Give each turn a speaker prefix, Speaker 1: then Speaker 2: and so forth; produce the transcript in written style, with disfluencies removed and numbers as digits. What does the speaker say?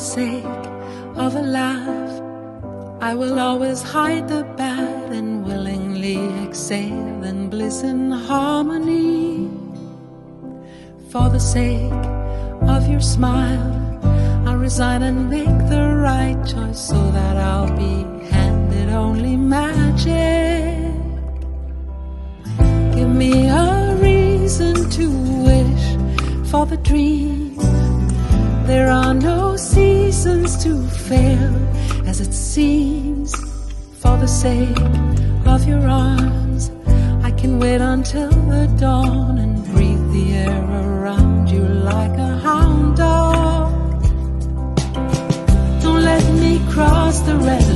Speaker 1: sake of a laugh, I will always hide the bad and willingly exhale in bliss and harmony. For the sake of your smile, I'll resign and make the right choice, so that I'll be handed only magic. Give me a reason to wish for the dream. There are no seasons to fail, as it seems. For the sake of your arms, I can wait until the dawn and breathe the air around you like a hound dog. Don't let me cross the red